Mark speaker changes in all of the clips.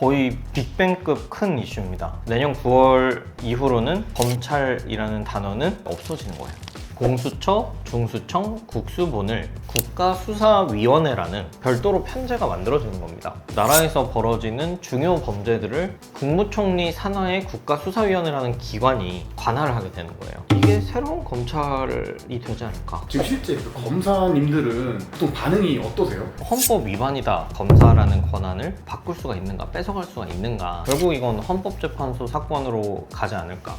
Speaker 1: 거의 빅뱅급 큰 이슈입니다. 내년 9월 이후로는 검찰이라는 단어는 없어지는 거예요. 공수처, 중수청, 국수본을 국가수사위원회라는 별도로 편제가 만들어지는 겁니다. 나라에서 벌어지는 중요 범죄들을 국무총리 산하의 국가수사위원회라는 기관이 관할을 하게 되는 거예요. 이게 새로운 검찰이 되지 않을까?
Speaker 2: 지금 실제 그 검사님들은 보통 반응이 어떠세요?
Speaker 1: 헌법 위반이다. 검사라는 권한을 바꿀 수가 있는가, 뺏어갈 수가 있는가. 결국 이건 헌법재판소 사건으로 가지 않을까.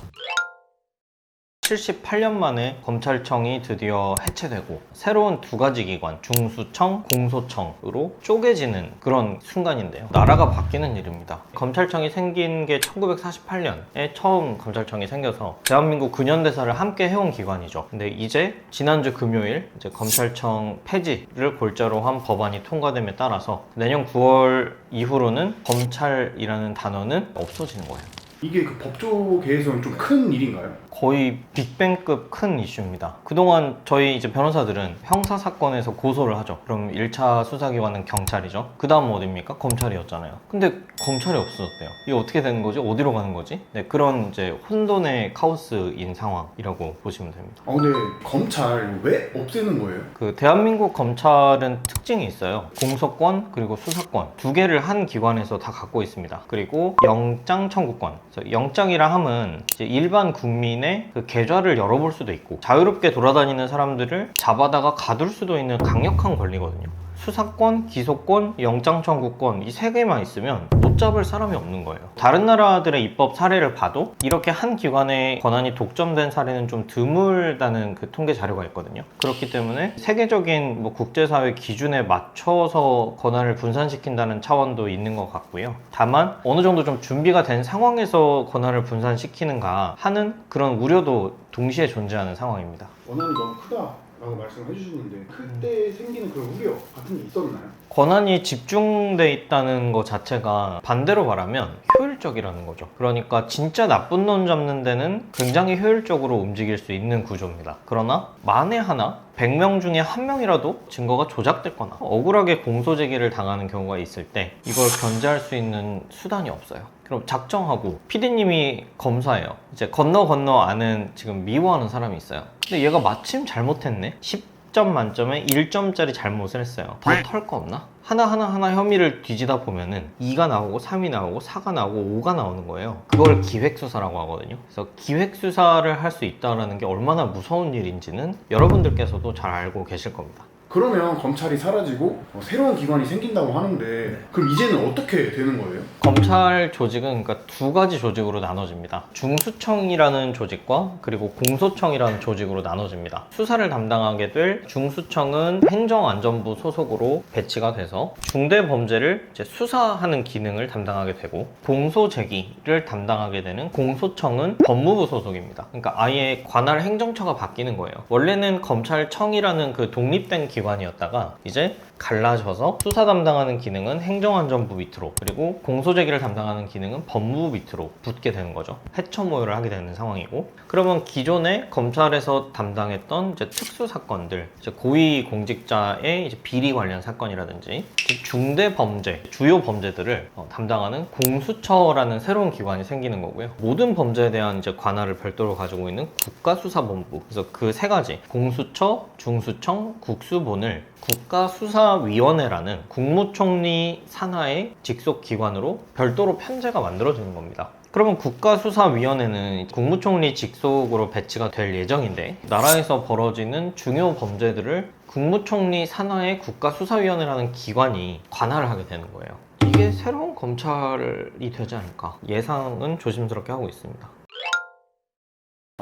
Speaker 1: 78년 만에 검찰청이 드디어 해체되고 새로운 두 가지 기관, 중수청, 공소청으로 쪼개지는 그런 순간인데요. 나라가 바뀌는 일입니다. 검찰청이 생긴 게 1948년에 처음 검찰청이 생겨서 대한민국 근현대사를 함께 해온 기관이죠. 근데 이제 지난주 금요일 이제 검찰청 폐지를 골자로 한 법안이 통과됨에 따라서 내년 9월 이후로는 검찰이라는 단어는 없어지는 거예요.
Speaker 2: 이게 그 법조계에서는 좀 큰 일인가요?
Speaker 1: 거의 빅뱅급 큰 이슈입니다. 그동안 저희 이제 변호사들은 형사 사건에서 고소를 하죠. 그럼 1차 수사기관은 경찰이죠. 그 다음 어디입니까? 검찰이었잖아요. 근데 검찰이 없어졌대요. 이게 어떻게 되는 거지? 어디로 가는 거지? 네, 그런 이제 혼돈의 카오스인 상황이라고 보시면 됩니다.
Speaker 2: 근데 검찰 왜 없애는 거예요?
Speaker 1: 그 대한민국 검찰은 특징이 있어요. 공소권 그리고 수사권 두 개를 한 기관에서 다 갖고 있습니다. 그리고 영장 청구권. 그래서 영장이라 함은 이제 일반 국민의 그 계좌를 열어볼 수도 있고 자유롭게 돌아다니는 사람들을 잡아다가 가둘 수도 있는 강력한 권리거든요. 수사권, 기소권, 영장 청구권 이 세 개만 있으면 못 잡을 사람이 없는 거예요. 다른 나라들의 입법 사례를 봐도 이렇게 한 기관의 권한이 독점된 사례는 좀 드물다는 그 통계 자료가 있거든요. 그렇기 때문에 세계적인 국제사회 기준에 맞춰서 권한을 분산시킨다는 차원도 있는 것 같고요. 다만 어느 정도 좀 준비가 된 상황에서 권한을 분산시키는가 하는 그런 우려도 동시에 존재하는 상황입니다.
Speaker 2: 원한이 너무 크다라고 말씀을 해주시는데 그때 생기는 그런 우려 같은 게 있었나요?
Speaker 1: 권한이 집중돼 있다는 것 자체가 반대로 말하면 효율적이라는 거죠. 그러니까 진짜 나쁜 놈 잡는 데는 굉장히 효율적으로 움직일 수 있는 구조입니다. 그러나 만에 하나 100명 중에 1명이라도 증거가 조작됐거나 억울하게 공소제기를 당하는 경우가 있을 때 이걸 견제할 수 있는 수단이 없어요. 그럼 작정하고 PD님이 검사예요. 이제 건너 아는 지금 미워하는 사람이 있어요. 근데 얘가 마침 잘못했네? 10점 만점에 1점짜리 잘못을 했어요. 더 털 거 없나? 하나 혐의를 뒤지다 보면은 2가 나오고 3이 나오고 4가 나오고 5가 나오는 거예요. 그걸 기획수사라고 하거든요. 그래서 기획수사를 할 수 있다는 게 얼마나 무서운 일인지는 여러분들께서도 잘 알고 계실 겁니다.
Speaker 2: 그러면 검찰이 사라지고 새로운 기관이 생긴다고 하는데 그럼 이제는 어떻게 되는 거예요?
Speaker 1: 검찰 조직은 그러니까 두 가지 조직으로 나눠집니다. 중수청이라는 조직과 그리고 공소청이라는 조직으로 나눠집니다. 수사를 담당하게 될 중수청은 행정안전부 소속으로 배치가 돼서 중대범죄를 이제 수사하는 기능을 담당하게 되고 공소제기를 담당하게 되는 공소청은 법무부 소속입니다. 그러니까 아예 관할 행정처가 바뀌는 거예요. 원래는 검찰청이라는 그 독립된 기관이었다가 이제 갈라져서 수사 담당하는 기능은 행정안전부 밑으로 그리고 공소제기를 담당하는 기능은 법무부 밑으로 붙게 되는 거죠. 해처모여를 하게 되는 상황이고 그러면 기존에 검찰에서 담당했던 이제 특수사건들 이제 고위공직자의 이제 비리 관련 사건이라든지 중대범죄, 주요 범죄들을 담당하는 공수처라는 새로운 기관이 생기는 거고요. 모든 범죄에 대한 이제 관할을 별도로 가지고 있는 국가수사본부 그래서 그 세 가지 공수처, 중수청, 국수본을 국가수사위원회라는 국무총리 산하의 직속 기관으로 별도로 편제가 만들어지는 겁니다. 그러면 국가수사위원회는 국무총리 직속으로 배치가 될 예정인데 나라에서 벌어지는 중요 범죄들을 국무총리 산하의 국가수사위원회라는 기관이 관할을 하게 되는 거예요. 이게 새로운 검찰이 되지 않을까 예상은 조심스럽게 하고 있습니다.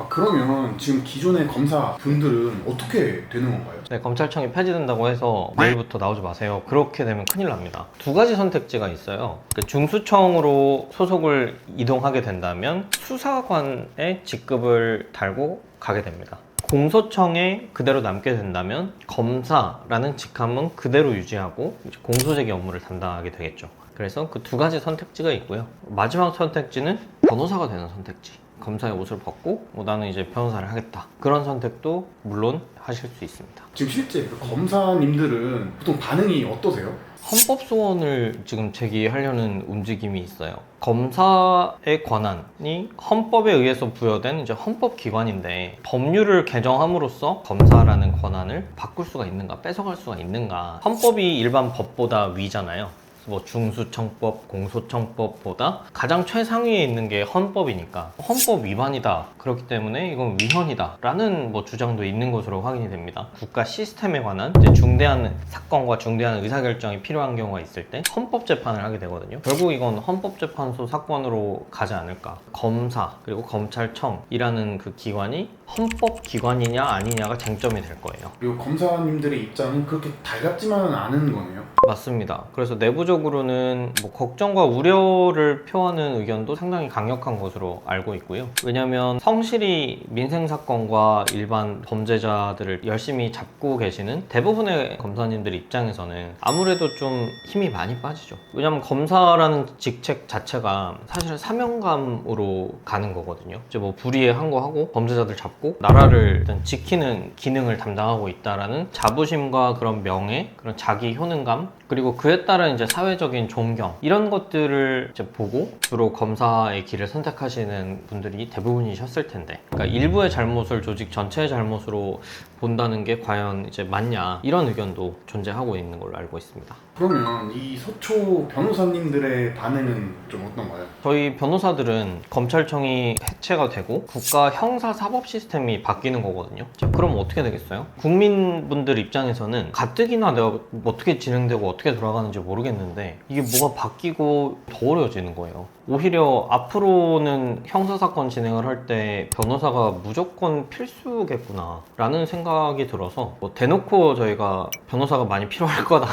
Speaker 2: 그러면 지금 기존의 검사분들은 어떻게 되는 건가요?
Speaker 1: 네, 검찰청이 폐지된다고 해서 내일부터 나오지 마세요. 그렇게 되면 큰일 납니다. 두 가지 선택지가 있어요. 중수청으로 소속을 이동하게 된다면 수사관의 직급을 달고 가게 됩니다. 공소청에 그대로 남게 된다면 검사라는 직함은 그대로 유지하고 공소제기 업무를 담당하게 되겠죠. 그래서 그 두 가지 선택지가 있고요. 마지막 선택지는 변호사가 되는 선택지. 검사의 옷을 벗고 나는 이제 변호사를 하겠다. 그런 선택도 물론 하실 수 있습니다.
Speaker 2: 지금 실제 그 검사님들은 보통 반응이 어떠세요?
Speaker 1: 헌법 소원을 지금 제기하려는 움직임이 있어요. 검사의 권한이 헌법에 의해서 부여된 이제 헌법기관인데 법률을 개정함으로써 검사라는 권한을 바꿀 수가 있는가, 뺏어갈 수가 있는가. 헌법이 일반 법보다 위잖아요. 뭐 중수청법, 공소청법보다 가장 최상위에 있는 게 헌법이니까 헌법 위반이다. 그렇기 때문에 이건 위헌이다. 라는 뭐 주장도 있는 것으로 확인이 됩니다. 국가 시스템에 관한 이제 중대한 사건과 중대한 의사결정이 필요한 경우가 있을 때 헌법재판을 하게 되거든요. 결국 이건 헌법재판소 사건으로 가지 않을까. 검사 그리고 검찰청이라는 그 기관이 헌법기관이냐 아니냐가 쟁점이 될 거예요.
Speaker 2: 그리고 검사님들의 입장은 그렇게 달갑지만은 않은 거네요.
Speaker 1: 맞습니다. 그래서 내부적으로는 뭐 걱정과 우려를 표하는 의견도 상당히 강력한 것으로 알고 있고요. 왜냐하면 성실히 민생사건과 일반 범죄자들을 열심히 잡고 계시는 대부분의 검사님들 입장에서는 아무래도 좀 힘이 많이 빠지죠. 왜냐하면 검사라는 직책 자체가 사실은 사명감으로 가는 거거든요. 이제 뭐 불의에 항거하고 범죄자들 잡고 나라를 일단 지키는 기능을 담당하고 있다라는 자부심과 그런 명예, 그런 자기 효능감, 그리고 그에 따른 이제 사회적인 존경, 이런 것들을 이제 보고 주로 검사의 길을 선택하시는 분들이 대부분이셨을 텐데, 그러니까 일부의 잘못을 조직 전체의 잘못으로 본다는 게 과연 이제 맞냐, 이런 의견도 존재하고 있는 걸로 알고 있습니다.
Speaker 2: 그러면 이 서초 변호사님들의 반응은 좀 어떤가요?
Speaker 1: 저희 변호사들은 검찰청이 해체가 되고 국가 형사사법 시스템이 바뀌는 거거든요. 자, 그럼 어떻게 되겠어요? 국민분들 입장에서는 가뜩이나 내가 어떻게 진행되고 어떻게 돌아가는지 모르겠는데 이게 뭐가 바뀌고 더 어려워지는 거예요. 오히려 앞으로는 형사사건 진행을 할 때 변호사가 무조건 필수겠구나 라는 생각이 들어서 뭐 대놓고 저희가 변호사가 많이 필요할 거다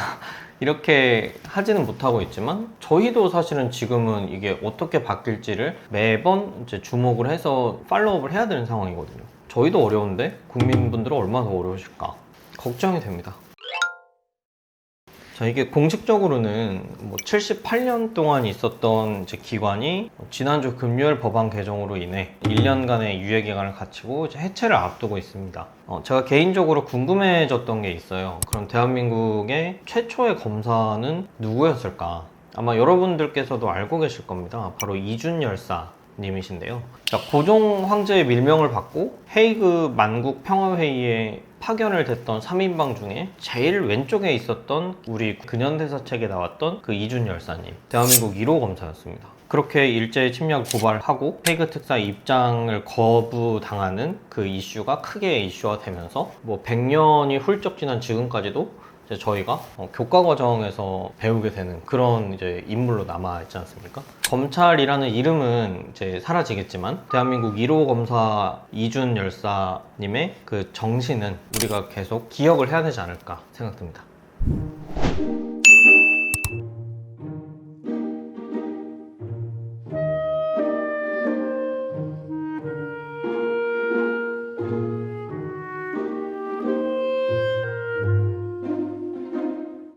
Speaker 1: 이렇게 하지는 못하고 있지만 저희도 사실은 지금은 이게 어떻게 바뀔지를 매번 이제 주목을 해서 팔로우업을 해야 되는 상황이거든요. 저희도 어려운데 국민분들은 얼마나 더 어려우실까 걱정이 됩니다. 자, 이게 공식적으로는 뭐 78년 동안 있었던 이제 기관이 지난주 금요일 법안 개정으로 인해 1년간의 유예 기간을 갖추고 이제 해체를 앞두고 있습니다. 제가 개인적으로 궁금해졌던 게 있어요. 그럼 대한민국의 최초의 검사는 누구였을까? 아마 여러분들께서도 알고 계실 겁니다. 바로 이준 열사 님이신데요. 고종 황제의 밀명을 받고 헤이그 만국 평화회의에 파견을 됐던 3인방 중에 제일 왼쪽에 있었던 우리 근현대사책에 나왔던 그 이준 열사님, 대한민국 1호 검사였습니다. 그렇게 일제의 침략을 고발하고 헤이그 특사 입장을 거부당하는 그 이슈가 크게 이슈화 되면서 뭐 100년이 훌쩍 지난 지금까지도 이제 저희가 교과 과정에서 배우게 되는 그런 이제 인물로 남아 있지 않습니까? 검찰이라는 이름은 이제 사라지겠지만 대한민국 1호 검사 이준 열사님의 그 정신은 우리가 계속 기억을 해야 되지 않을까 생각됩니다.